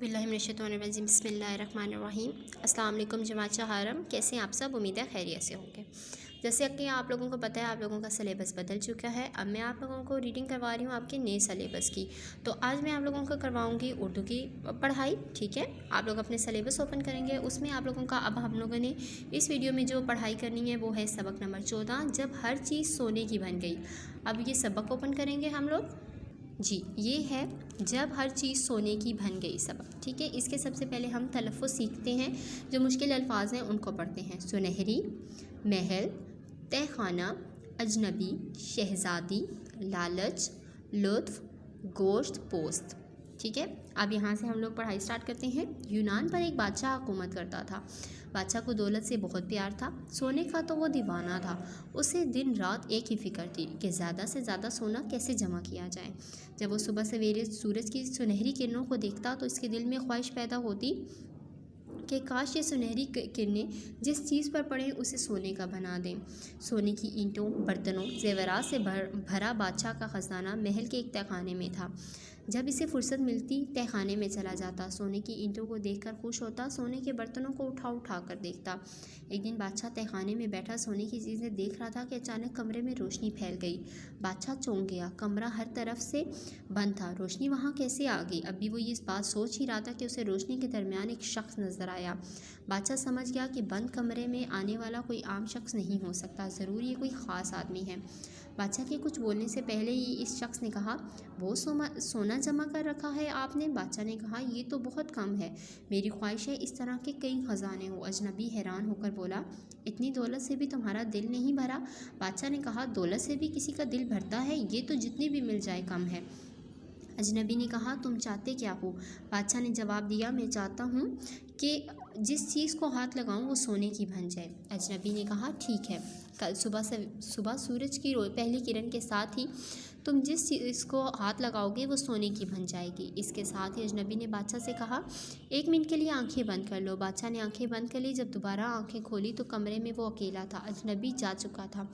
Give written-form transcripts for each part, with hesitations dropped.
बिस्मिल्लाहिर्रहमानिर्रहीम बिस्मिल्लाहिर्रहमानिर्रहीम। अस्सलाम वालेकुम जमात हरम, कैसे हैं आप सब? उम्मीद है खैरियत से होंगे। जैसे कि आप लोगों को पता है, आप लोगों का सिलेबस बदल चुका है। अब मैं आप लोगों को रीडिंग करवा रही हूँ आपके नए सिलेबस की। तो आज मैं आप लोगों को करवाऊँगी उर्दू की पढ़ाई, ठीक है। आप लोग अपने सिलेबस ओपन करेंगे, उसमें आप लोगों का अब हम लोगों ने इस वीडियो में जो पढ़ाई करनी है वो है सबक नंबर 14, जब हर चीज़ सोने की बन गई। अब ये सबक ओपन करेंगे हम लोग जी। ये है जब हर चीज़ सोने की बन गई सबक, ठीक है। इसके सबसे पहले हम तलफ़्फ़ुज़ सीखते हैं। जो मुश्किल अल्फाज हैं उनको पढ़ते हैं। सुनहरी, महल, तहखाना, अजनबी, शहज़ादी, लालच, लुत्फ़, गोश्त, पोस्त, ठीक है। अब यहाँ से हम लोग पढ़ाई स्टार्ट करते हैं। यूनान पर एक बादशाह हुकूमत करता था। बादशाह को दौलत से बहुत प्यार था। सोने का तो वो दीवाना था। उसे दिन रात एक ही फ़िक्र थी कि ज़्यादा से ज़्यादा सोना कैसे जमा किया जाए। जब वो सुबह सवेरे सूरज की सुनहरी किरणों को देखता तो इसके दिल में ख्वाहिश पैदा होती कि काश ये सुनहरी किरणें जिस चीज़ पर पड़ें उसे सोने का बना दें। सोने की ईंटों, बर्तनों, ज़ेवरात से भरा बादशाह का ख़जाना महल के एक तहखाने में था। जब इसे फुर्सत मिलती तहखाने में चला जाता। सोने की ईंटों को देखकर खुश होता, सोने के बर्तनों को उठा उठा कर देखता। एक दिन बादशाह तहखाने में बैठा सोने की चीज़ें देख रहा था कि अचानक कमरे में रोशनी फैल गई। बादशाह चौंक गया। कमरा हर तरफ से बंद था। रोशनी वहाँ कैसे आ गई? अभी वो ये बात सोच ही रहा था कि उसे रोशनी के दरमियान एक शख्स नज़र आया। बादशाह समझ गया कि बंद कमरे में आने वाला कोई आम शख्स नहीं हो सकता, ज़रूर ये कोई ख़ास आदमी है। बादशाह के कुछ बोलने से पहले ही इस शख्स ने कहा, वो सोना जमा कर रखा है आपने? बादशाह ने कहा, ये तो बहुत कम है, मेरी ख्वाहिश है इस तरह के कई ख़जाने हो। अजनबी हैरान होकर बोला, इतनी दौलत से भी तुम्हारा दिल नहीं भरा? बादशाह ने कहा, दौलत से भी किसी का दिल भरता है? ये तो जितनी भी मिल जाए कम है। अजनबी ने कहा, तुम चाहते क्या हो? बादशाह ने जवाब दिया, मैं चाहता हूँ कि जिस चीज़ को हाथ लगाऊं वो सोने की बन जाए। अजनबी ने कहा, ठीक है, कल सुबह सूरज की पहली किरण के साथ ही तुम जिस चीज़ को हाथ लगाओगे वो सोने की बन जाएगी। इसके साथ ही अजनबी ने बादशाह से कहा, 1 मिनट के लिए आंखें बंद कर लो। बादशाह ने आंखें बंद कर ली। जब दोबारा आंखें खोली तो कमरे में वो अकेला था। अजनबी जा चुका था।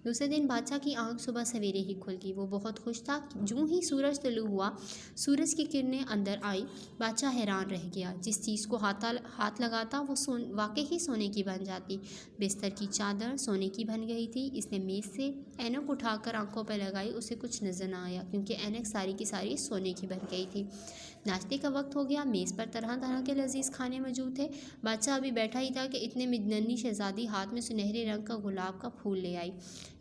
दूसरे दिन बादशाह की आंख सुबह सवेरे ही खुल गई। वो बहुत खुश था। जूँ ही सूरज तुलू हुआ, सूरज की किरणें अंदर आई। बादशाह हैरान रह गया। जिस चीज़ को हाथ लगाता वो वाकई ही सोने की बन जाती। बिस्तर की चादर सोने की बन गई थी। इसने मेज़ से ऐनक उठाकर आंखों पर लगाई। उसे कुछ नजर ना आया क्योंकि ऐनक सारी की सारी सोने की बन गई थी। नाश्ते का वक्त हो गया। मेज़ पर तरह तरह के लजीज खाने मौजूद थे। बादशाह अभी बैठा ही था कि इतने में नन्ही शहजादी हाथ में सुनहरे रंग का गुलाब का फूल ले आई।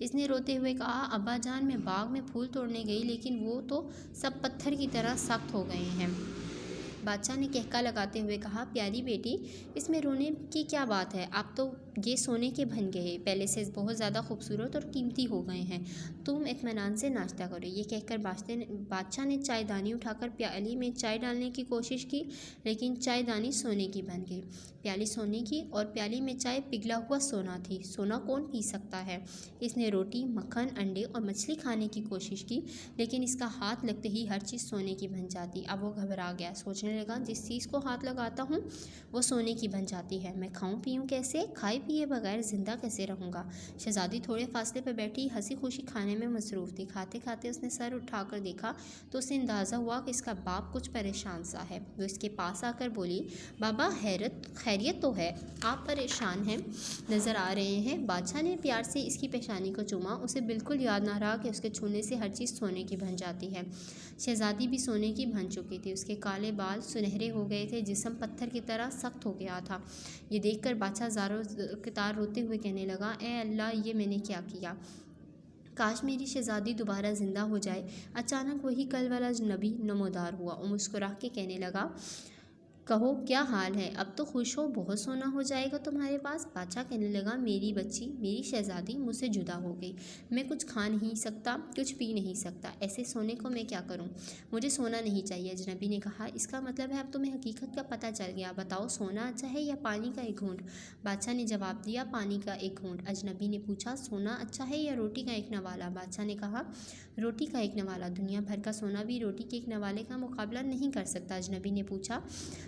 इसने रोते हुए कहा, अब्बा जान, मैं बाग में फूल तोड़ने गई लेकिन वो तो सब पत्थर की तरह सख्त हो गए हैं। बादशाह ने कहका लगाते हुए कहा, प्यारी बेटी, इसमें रोने की क्या बात है? अब तो ये सोने के बन गए, पहले से बहुत ज़्यादा खूबसूरत और कीमती हो गए हैं। तुम इत्मीनान से नाश्ता करो। ये कहकर बादशाह ने चायदानी उठाकर प्याली में चाय डालने की कोशिश की, लेकिन चायदानी सोने की बन गई। प्याली सोने की और प्याली में चाय पिघला हुआ सोना थी। सोना कौन पी सकता है? इसने रोटी, मक्खन, अंडे और मछली खाने की कोशिश की, लेकिन इसका हाथ लगते ही हर चीज़ सोने की बन जाती। अब वो घबरा गया। सोचने लगा, जिस चीज़ को हाथ लगाता हूँ वो सोने की बन जाती है। मैं खाऊं पीऊं कैसे? खाए पिए बगैर ज़िंदा कैसे रहूँगा? शहज़ादी थोड़े फासले पर बैठी हंसी खुशी खाने में मसरूफ़ थी। खाते खाते उसने सर उठाकर देखा तो उसे अंदाज़ा हुआ कि इसका बाप कुछ परेशान सा है। वो इसके पास आकर बोली, बाबा, खैरियत तो है? आप परेशान हैं नज़र आ रहे हैं। बादशाह ने प्यार से इसकी पेशानी को चूमा। उसे बिल्कुल याद ना रहा कि उसके छूने से हर चीज़ सोने की बन जाती है। शहज़ादी भी सोने की बन चुकी थी। उसके काले बाल सुनहरे हो गए थे, जिस्म पत्थर की तरह सख्त हो गया था। ये देखकर बादशाह ज़ारो कितार रोते हुए कहने लगा, ए अल्लाह, ये मैंने क्या किया? काश मेरी शहज़ादी दोबारा ज़िंदा हो जाए। अचानक वही कल वाला अजनबी नमोदार हुआ और मुस्कुरा के कहने लगा, कहो क्या हाल है? अब तो खुश हो, बहुत सोना हो जाएगा तुम्हारे पास। बादशाह कहने लगा, मेरी बच्ची, मेरी शहज़ादी मुझसे जुदा हो गई। मैं कुछ खा नहीं सकता, कुछ पी नहीं सकता। ऐसे सोने को मैं क्या करूं? मुझे सोना नहीं चाहिए। अजनबी ने कहा, इसका मतलब है अब तुम्हें हकीकत का पता चल गया। बताओ, सोना अच्छा है या पानी का एक घूंट? बादशाह ने जवाब दिया, पानी का एक घूंट। अजनबी ने पूछा, सोना अच्छा है या रोटी का एक नवाला? बादशाह ने कहा, रोटी का एक नवाला। दुनिया भर का सोना भी रोटी के एक नवाले का मुकाबला नहीं कर सकता। अजनबी ने पूछा,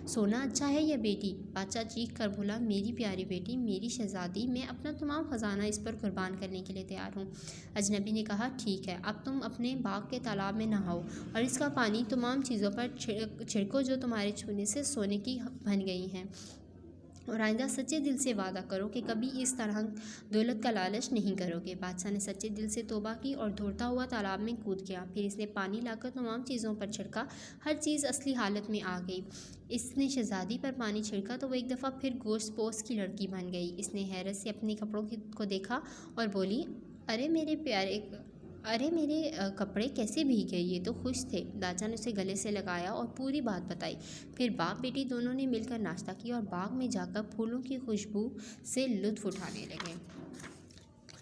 सोना अच्छा है या बेटी? बादशाह चीख कर बोला, मेरी प्यारी बेटी, मेरी शहज़ादी, मैं अपना तमाम ख़जाना इस पर कुर्बान करने के लिए तैयार हूँ। अजनबी ने कहा, ठीक है, अब तुम अपने बाग के तालाब में नहाओ और इसका पानी तमाम चीज़ों पर छिड़को जो तुम्हारे छूने से सोने की बन गई हैं, और आइंदा सच्चे दिल से वादा करो कि कभी इस तरह दौलत का लालच नहीं करोगे। बादशाह ने सच्चे दिल से तौबा की और दौड़ता हुआ तालाब में कूद गया। फिर इसने पानी लाकर तमाम चीज़ों पर छिड़का, हर चीज़ असली हालत में आ गई। इसने शहज़ादी पर पानी छिड़का तो वो एक दफ़ा फिर गोश्त पोश की लड़की बन गई। इसने हैरत से अपने कपड़ों को देखा और बोली, अरे मेरे प्यारे, अरे मेरे कपड़े कैसे भीग गए, ये तो खुश थे। बादशाह ने उसे गले से लगाया और पूरी बात बताई। फिर बाप बेटी दोनों ने मिलकर नाश्ता किया और बाग में जाकर फूलों की खुशबू से लुत्फ़ उठाने लगे।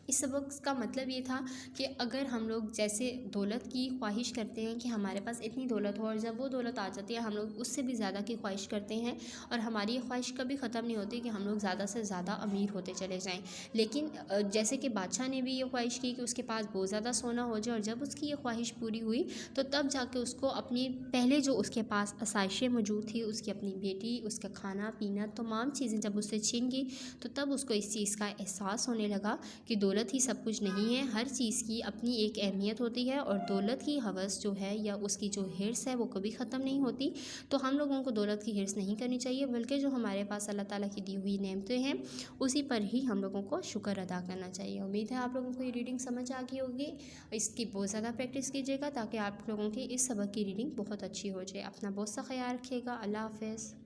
इस सबक का मतलब ये था कि अगर हम लोग जैसे दौलत की ख्वाहिश करते हैं कि हमारे पास इतनी दौलत हो, और जब वो दौलत आ जाती है हम लोग उससे भी ज़्यादा की ख्वाहिश करते हैं, और हमारी ये ख्वाहिश कभी ख़त्म नहीं होती कि हम लोग ज़्यादा से ज़्यादा अमीर होते चले जाएं। लेकिन जैसे कि बादशाह ने भी ये ख्वाहिश की कि उसके पास बहुत ज़्यादा सोना हो जाए, और जब उसकी ये ख्वाहिश पूरी हुई तो तब जाके उसको अपनी पहले जो उसके पास आसाइशें मौजूद थी, उसकी अपनी बेटी, उसका खाना पीना, तमाम चीज़ें जब उससे छीन गई तो तब उसको इस चीज़ का एहसास होने लगा कि दौलत ही सब कुछ नहीं है, हर चीज़ की अपनी एक अहमियत होती है, और दौलत की हवस जो है या उसकी जो हिर्स है वो कभी ख़त्म नहीं होती। तो हम लोगों को दौलत की हिर्स नहीं करनी चाहिए, बल्कि जो हमारे पास अल्लाह ताला की दी हुई नेमतें हैं उसी पर ही हम लोगों को शुक्र अदा करना चाहिए। उम्मीद है आप लोगों को ये रीडिंग समझ आ गई होगी। इसकी बहुत ज़्यादा प्रैक्टिस कीजिएगा ताकि आप लोगों की इस सबक की रीडिंग बहुत अच्छी हो जाए। अपना बहुत सा ख्याल रखिएगा। अल्लाह हाफ़िज़।